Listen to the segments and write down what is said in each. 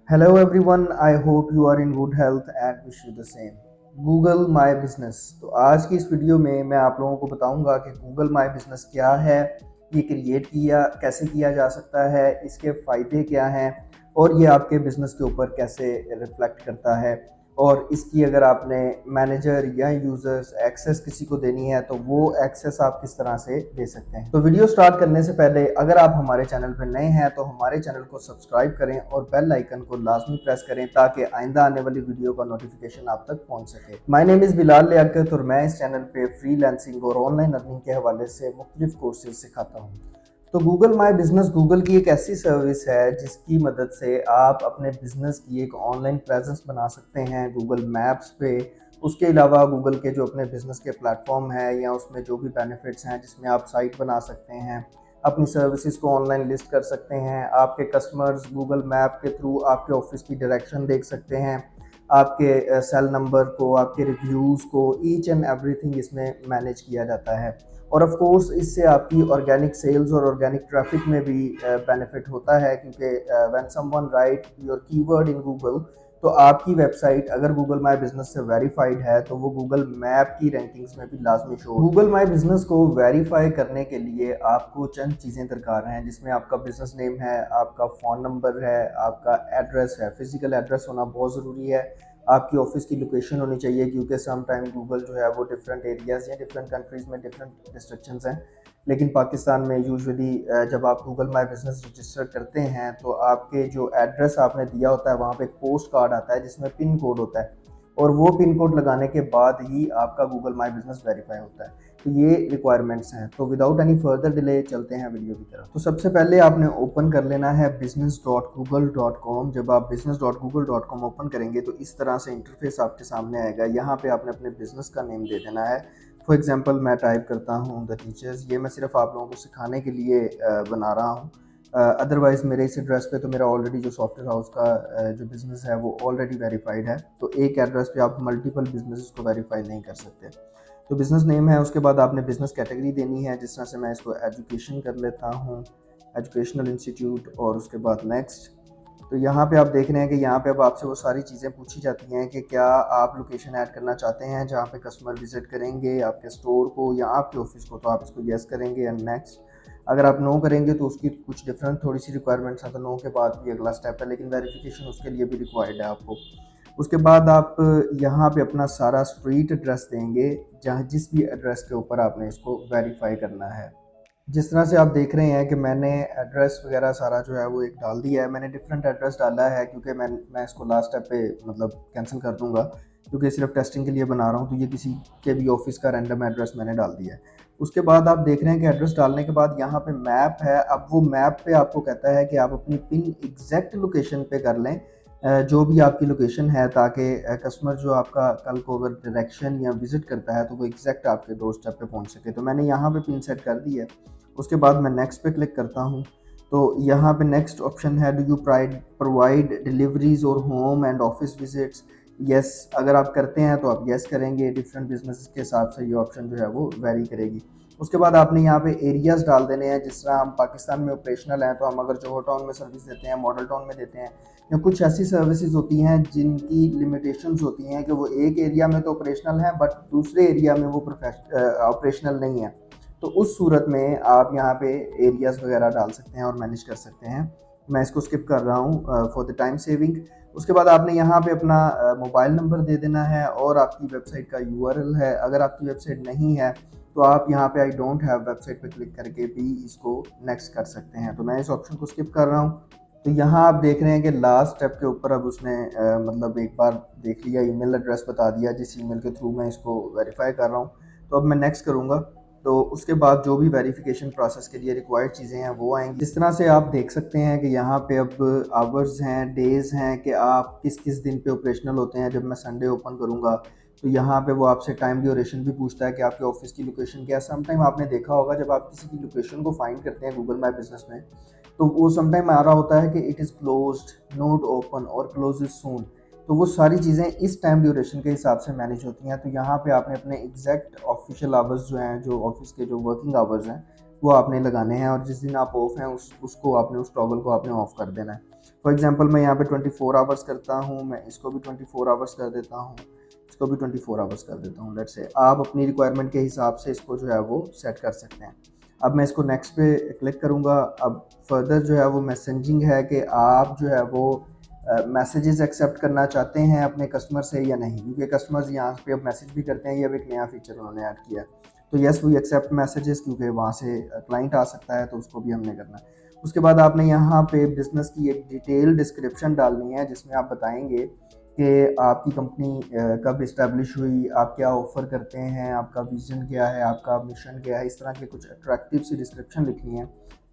Hello everyone, I hope you are in good health and wish you the same. Google my business. तो आज की इस video में मैं आप लोगों को बताऊंगा कि गूगल माई बिजनेस क्या है, ये क्रिएट किया कैसे किया जा सकता है, इसके फ़ायदे क्या हैं और ये आपके बिजनेस के ऊपर कैसे रिफ्लेक्ट करता है। और इसकी अगर आपने मैनेजर या यूज़र्स एक्सेस किसी को देनी है तो वो एक्सेस आप किस तरह से दे सकते हैं। तो वीडियो स्टार्ट करने से पहले अगर आप हमारे चैनल पर नए हैं तो हमारे चैनल को सब्सक्राइब करें और बेल आइकन को लाजमी प्रेस करें ताकि आइंदा आने वाली वीडियो का नोटिफिकेशन आप तक पहुंच सके। My name is Bilal Liyaqat और मैं इस चैनल पे फ्रीलांसिंग और ऑनलाइन अर्निंग के हवाले से मुख्तलिफ कोर्सेज सिखाता हूँ। तो गूगल माई बिजनेस गूगल की एक ऐसी सर्विस है जिसकी मदद से आप अपने बिजनेस की एक ऑनलाइन प्रेजेंस बना सकते हैं गूगल मैप्स पे। उसके अलावा गूगल के जो अपने बिजनेस के प्लेटफॉर्म है या उसमें जो भी बेनिफिट्स हैं जिसमें आप साइट बना सकते हैं, अपनी सर्विसेज को ऑनलाइन लिस्ट कर सकते हैं, आपके कस्टमर्स गूगल मैप के थ्रू आपके ऑफिस की डायरेक्शन देख सकते हैं, आपके सेल नंबर को, आपके रिव्यूज़ को, ईच एंड एवरीथिंग इसमें मैनेज किया जाता है। और ऑफ कोर्स इससे आपकी ऑर्गेनिक सेल्स और ऑर्गेनिक ट्रैफिक में भी बेनिफिट होता है क्योंकि when someone right your keyword in Google तो आपकी वेबसाइट अगर गूगल माई बिजनेस से वेरीफाइड है तो वो गूगल मैप की रैंकिंग्स में भी लाजमी शो। गूगल माई बिजनेस को वेरीफाई करने के लिए आपको चंद चीज़ें दरकार हैं जिसमें आपका बिजनेस नेम है, आपका फ़ोन नंबर है, आपका एड्रेस है, फिजिकल एड्रेस होना बहुत ज़रूरी है, आपकी ऑफिस की लोकेशन होनी चाहिए क्योंकि सम टाइम गूगल जो है वो डिफरेंट एरियाज़ या डिफरेंट कंट्रीज़ में डिफरेंट रिस्ट्रिक्शंस हैं। लेकिन पाकिस्तान में यूजुअली जब आप गूगल माई बिजनेस रजिस्टर करते हैं तो आपके जो एड्रेस आपने दिया होता है वहाँ पे एक पोस्ट कार्ड आता है जिसमें पिन कोड होता है और वो पिन कोड लगाने के बाद ही आपका गूगल माई बिजनेस वेरीफाई होता है। तो ये रिक्वायरमेंट्स हैं। तो विदाउट एनी फर्दर डिले चलते हैं वीडियो की तरफ। तो सबसे पहले आपने ओपन कर लेना है business.google.com। जब आप business.google.com ओपन करेंगे तो इस तरह से इंटरफेस आपके सामने आएगा। यहाँ पे आपने अपने बिजनेस का नेम दे देना है। फॉर एग्जांपल मैं टाइप करता हूँ द टीचर्स। ये मैं सिर्फ आप लोगों को सिखाने के लिए बना रहा हूँ। अदरवाइज़ मेरे इस एड्रेस पे तो मेरा ऑलरेडी जो सॉफ्टवेयर हाउस का जो बिज़नेस है वो ऑलरेडी वेरीफाइड है। तो एक एड्रेस पे आप मल्टीपल बिजनेस को वेरीफाई नहीं कर सकते। तो बिज़नेस नेम है, उसके बाद आपने बिज़नेस कैटेगरी देनी है। जिस तरह से मैं इसको एजुकेशन कर लेता हूँ, एजुकेशनल इंस्टीट्यूट, और उसके बाद नेक्स्ट। तो यहाँ पे आप देख रहे हैं कि यहाँ पे अब आपसे वो सारी चीज़ें पूछी जाती हैं कि क्या आप लोकेशन ऐड करना चाहते हैं जहाँ पे कस्टमर विजिट करेंगे आपके स्टोर को या आपके ऑफिस को, तो आप इसको येस करेंगे एंड नेक्स्ट। अगर आप नो करेंगे तो उसकी कुछ डिफरेंट थोड़ी सी रिक्वायरमेंट्स हैं, तो नो के बाद भी अगला स्टेप है लेकिन वेरिफिकेशन उसके लिए भी रिक्वायर्ड है आपको। उसके बाद आप यहाँ पे अपना सारा स्ट्रीट एड्रेस देंगे जहाँ जिस भी एड्रेस के ऊपर आपने इसको वेरीफाई करना है। जिस तरह से आप देख रहे हैं कि मैंने एड्रेस वगैरह सारा जो है वो एक डाल दिया है। मैंने डिफरेंट एड्रेस डाला है क्योंकि मैं इसको लास्ट स्टेप पे मतलब कैंसिल कर दूंगा क्योंकि सिर्फ टेस्टिंग के लिए बना रहा हूँ। तो ये किसी के भी ऑफिस का रैंडम एड्रेस मैंने डाल दिया है। उसके बाद आप देख रहे हैं कि एड्रेस डालने के बाद यहाँ पे मैप है। अब वो मैप पे आपको कहता है कि आप अपनी पिन एग्जैक्ट लोकेशन पे कर लें, जो भी आपकी लोकेशन है, ताकि कस्टमर जो आपका कल को अगर डायरेक्शन या विज़िट करता है तो वो एग्जैक्ट आपके डोर स्टेप पे पहुंच सके। तो मैंने यहाँ पे पिन सेट कर दी है। उसके बाद मैं नेक्स्ट पे क्लिक करता हूँ। तो यहाँ पे नेक्स्ट ऑप्शन है, डू यू प्रोवाइड डिलीवरीज और home and office visits. Yes अगर आप करते हैं तो आप यस करेंगे। डिफरेंट बिजनेस के हिसाब से ये ऑप्शन जो है वो वेरी करेगी। उसके बाद आपने यहाँ पे एरियाज़ डाल देने हैं। जिस तरह हम पाकिस्तान में ऑपरेशनल हैं तो हम अगर जोहर टाउन में सर्विस देते हैं, मॉडल टाउन में देते हैं, या कुछ ऐसी सर्विसेज होती हैं जिनकी लिमिटेशंस होती हैं कि वो एक एरिया में तो ऑपरेशनल हैं बट दूसरे एरिया में वो ऑपरेशनल नहीं है। तो उस सूरत में आप यहाँ पे एरियाज़ वगैरह डाल सकते हैं और मैनेज कर सकते हैं। मैं इसको स्किप कर रहा हूँ फॉर द टाइम सेविंग। उसके बाद आपने यहाँ पे अपना मोबाइल नंबर दे देना है और आपकी वेबसाइट का यूआरएल है। अगर आपकी वेबसाइट नहीं है तो आप यहाँ पे आई डोंट हैव वेबसाइट पे क्लिक करके भी इसको नेक्स्ट कर सकते हैं। तो मैं इस ऑप्शन को स्किप कर रहा हूँ। तो यहाँ आप देख रहे हैं कि लास्ट स्टेप के ऊपर अब उसने मतलब एक बार देख लिया, ईमेल एड्रेस बता दिया जिस ईमेल के थ्रू मैं इसको वेरीफाई कर रहा हूँ। तो अब मैं नेक्स्ट करूँगा। तो उसके बाद जो भी वेरिफिकेशन प्रोसेस के लिए रिक्वायर्ड चीज़ें हैं वो आएंगी। जिस तरह से आप देख सकते हैं कि यहाँ पे अब आवर्स हैं, डेज़ हैं कि आप किस किस दिन पे ऑपरेशनल होते हैं। जब मैं संडे ओपन करूँगा तो यहाँ पे वो आपसे टाइम ड्यूरेशन भी पूछता है कि आपके ऑफिस की लोकेशन क्या है। समटाइम आपने देखा होगा जब आप किसी की लोकेशन को फाइंड करते हैं गूगल माई बिजनेस में तो वो समटाइम आ रहा होता है कि it is closed, note open और क्लोज इज सून। तो वो सारी चीज़ें इस टाइम ड्यूरेशन के हिसाब से मैनेज होती हैं। तो यहाँ पे आपने अपने एग्जैक्ट ऑफिशियल आवर्स जो हैं, जो ऑफिस के जो वर्किंग आवर्स हैं, वो आपने लगाने हैं और जिस दिन आप ऑफ हैं उसको आपने उस टॉगल को आपने ऑफ कर देना है। फॉर एग्जांपल मैं यहाँ पे 24 आवर्स करता हूँ, मैं इसको भी 24 आवर्स कर देता हूँ, इसको भी 24 आवर्स कर देता हूँ। लेट्स से आप अपनी रिक्वायरमेंट के हिसाब से इसको जो है वो सेट कर सकते हैं। अब मैं इसको नेक्स्ट पे क्लिक करूँगा। अब फर्दर जो है वो मैसेजिंग है कि आप जो है वो मैसेजेस एक्सेप्ट करना चाहते हैं अपने कस्टमर से या नहीं, क्योंकि कस्टमर्स यहाँ पे अब मैसेज भी करते हैं। ये अब एक नया फीचर उन्होंने ऐड किया है। तो येस वी एक्सेप्ट मैसेजेस, क्योंकि वहाँ से क्लाइंट आ सकता है, तो उसको भी हमने करना है। उसके बाद आपने यहाँ पे बिज़नेस की एक डिटेल डिस्क्रिप्शन डालनी है, जिसमें आप बताएंगे कि आपकी कंपनी कब इस्टेब्लिश हुई, आप क्या ऑफ़र करते हैं, आपका विज़न क्या है, आपका मिशन क्या है। इस तरह के कुछ अट्रैक्टिव सी डिस्क्रिप्शन लिखनी है,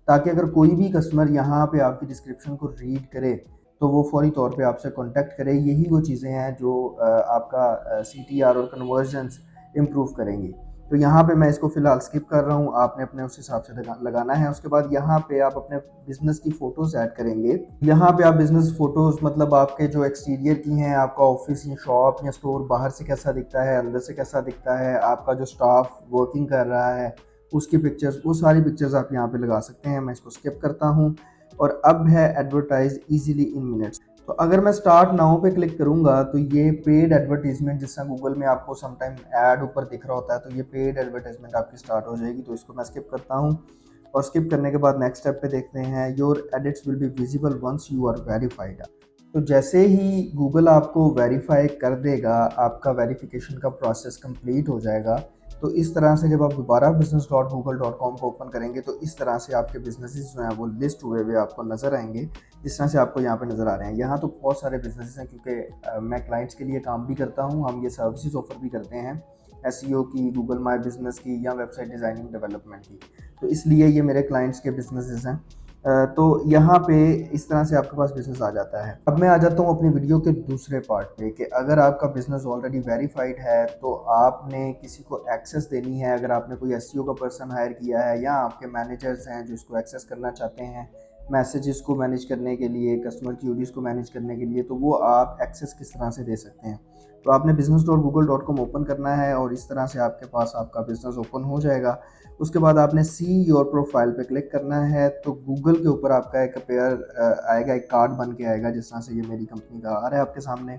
ताकि अगर कोई भी कस्टमर यहाँ पे आपकी डिस्क्रिप्शन को रीड करे तो वो फौरी तौर पे आपसे कांटेक्ट करे। यही वो चीज़ें हैं जो आपका CTR और कन्वर्जन्स इम्प्रूव करेंगी। तो यहाँ पे मैं इसको फ़िलहाल स्किप कर रहा हूँ, आपने अपने उस हिसाब से लगाना है। उसके बाद यहाँ पे आप अपने बिज़नेस की फ़ोटोज़ ऐड करेंगे। यहाँ पे आप बिज़नेस फ़ोटोज़ मतलब आपके जो एक्सटीरियर की हैं, आपका ऑफिस या शॉप या स्टोर बाहर से कैसा दिखता है, अंदर से कैसा दिखता है, आपका जो स्टाफ वर्किंग कर रहा है उसकी पिक्चर्स, वो सारी पिक्चर्स आप यहाँ पे लगा सकते हैं। मैं इसको स्किप करता हूँ। और अब है एडवर्टाइज इजीली इन मिनट्स। तो अगर मैं स्टार्ट नाउ पे क्लिक करूंगा तो ये पेड एडवर्टीजमेंट, जिस तरह गूगल में आपको समटाइम ऐड ऊपर दिख रहा होता है, तो ये पेड एडवर्टाइजमेंट आपकी स्टार्ट हो जाएगी। तो इसको मैं स्किप करता हूँ। और स्किप करने के बाद नेक्स्ट स्टेप पे देखते हैं, your edits will be visible once you are verified. तो जैसे ही गूगल आपको वेरीफाई कर देगा, आपका वेरिफिकेशन का प्रोसेस कंप्लीट हो जाएगा, तो इस तरह से जब आप दोबारा business.google.com को ओपन करेंगे तो इस तरह से आपके बिजनेसेस जो हैं वो लिस्ट हुए हुए आपको नज़र आएंगे, जिस तरह से आपको यहाँ पे नज़र आ रहे हैं। यहाँ तो बहुत सारे बिजनेसेस हैं, क्योंकि मैं क्लाइंट्स के लिए काम भी करता हूँ, हम ये सर्विसेज ऑफर भी करते हैं, SEO की, गूगल माई बिजनेस की, या वेबसाइट डिज़ाइनिंग डेवलपमेंट की। तो इसलिए ये मेरे क्लाइंट्स के बिजनेसेस हैं। तो यहाँ पे इस तरह से आपके पास बिज़नेस आ जाता है। अब मैं आ जाता हूँ अपनी वीडियो के दूसरे पार्ट पे, कि अगर आपका बिज़नेस ऑलरेडी वेरीफाइड है तो आपने किसी को एक्सेस देनी है। अगर आपने कोई SEO का पर्सन हायर किया है, या आपके मैनेजर्स हैं जो इसको एक्सेस करना चाहते हैं मैसेजेस को मैनेज करने के लिए, कस्टमर क्यूरीज को मैनेज करने के लिए, तो वो आप एक्सेस किस तरह से दे सकते हैं। तो आपने business.google.com ओपन करना है, और इस तरह से आपके पास आपका बिज़नेस ओपन हो जाएगा। उसके बाद आपने सी योर प्रोफाइल पे क्लिक करना है, तो गूगल के ऊपर आपका एक पेयर आएगा, एक कार्ड बन के आएगा, जिस तरह से ये मेरी कंपनी का आ रहा है आपके सामने।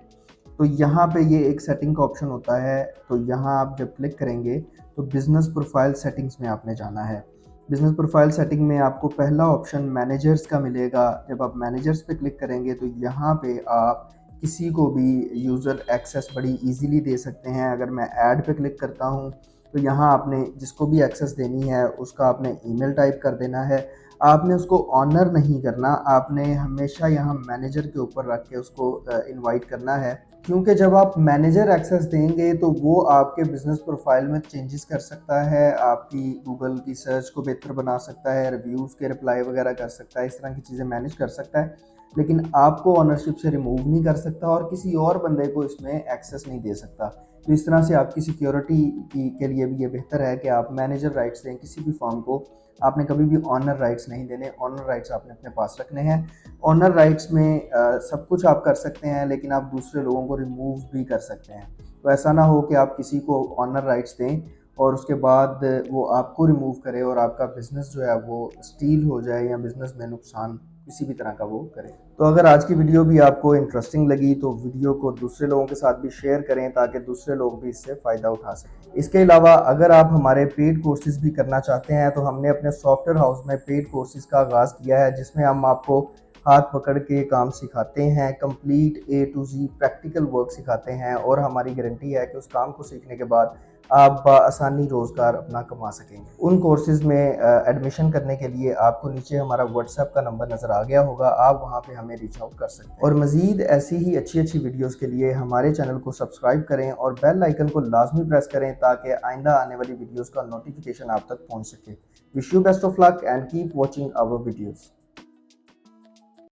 तो यहाँ पे ये एक सेटिंग का ऑप्शन होता है, तो यहाँ आप जब क्लिक करेंगे तो बिज़नेस प्रोफाइल सेटिंग्स में आपने जाना है। बिज़नेस प्रोफाइल सेटिंग में आपको पहला ऑप्शन मैनेजर्स का मिलेगा। जब आप मैनेजर्स पे क्लिक करेंगे तो यहाँ पे आप किसी को भी यूज़र एक्सेस बड़ी इजीली दे सकते हैं। अगर मैं ऐड पे क्लिक करता हूँ तो यहाँ आपने जिसको भी एक्सेस देनी है उसका आपने ईमेल टाइप कर देना है। आपने उसको ऑनर नहीं करना, आपने हमेशा यहाँ मैनेजर के ऊपर रख के उसको इनवाइट करना है, क्योंकि जब आप मैनेजर एक्सेस देंगे तो वो आपके बिज़नेस प्रोफाइल में चेंजेस कर सकता है, आपकी गूगल की सर्च को बेहतर बना सकता है, रिव्यूज़ के रिप्लाई वगैरह कर सकता है, इस तरह की चीज़ें मैनेज कर सकता है, लेकिन आपको ऑनरशिप से रिमूव नहीं कर सकता और किसी और बंदे को इसमें एक्सेस नहीं दे सकता। तो इस तरह से आपकी सिक्योरिटी के लिए भी ये बेहतर है कि आप मैनेजर राइट्स दें किसी भी फॉर्म को। आपने कभी भी ऑनर राइट्स नहीं देने, ऑनर राइट्स आपने अपने पास रखने हैं। ऑनर राइट्स में सब कुछ आप कर सकते हैं, लेकिन आप दूसरे लोगों को रिमूव भी कर सकते हैं। तो ऐसा ना हो कि आप किसी को ऑनर राइट्स दें और उसके बाद वो आपको रिमूव करे और आपका बिज़नेस जो है वो स्टील हो जाए, या बिज़नेस में नुकसान किसी भी तरह का वो करे। तो अगर आज की वीडियो भी आपको इंटरेस्टिंग लगी तो वीडियो को दूसरे लोगों के साथ भी शेयर करें, ताकि दूसरे लोग भी इससे फ़ायदा उठा सकें। इसके अलावा अगर आप हमारे पेड कोर्सेज़ भी करना चाहते हैं, तो हमने अपने सॉफ्टवेयर हाउस में पेड कोर्सेज़ का आगाज़ किया है, जिसमें हम आपको हाथ पकड़ के काम सिखाते हैं, complete A to Z practical work सिखाते हैं, और हमारी गारंटी है कि उस काम को सीखने के बाद आप आसानी रोज़गार अपना कमा सकेंगे। उन कोर्सेज़ में एडमिशन करने के लिए आपको नीचे हमारा व्हाट्सएप का नंबर नज़र आ गया होगा, आप वहाँ पे हमें रीच आउट कर सकते हैं। और मज़ीद ऐसी ही अच्छी वीडियोज़ के लिए हमारे चैनल को सब्सक्राइब करें और बेल आइकन को लाजमी प्रेस करें, ताकि आइंदा आने वाली वीडियोज़ का नोटिफिकेशन आप तक पहुँच सके। Wish you best of luck and keep watching our videos.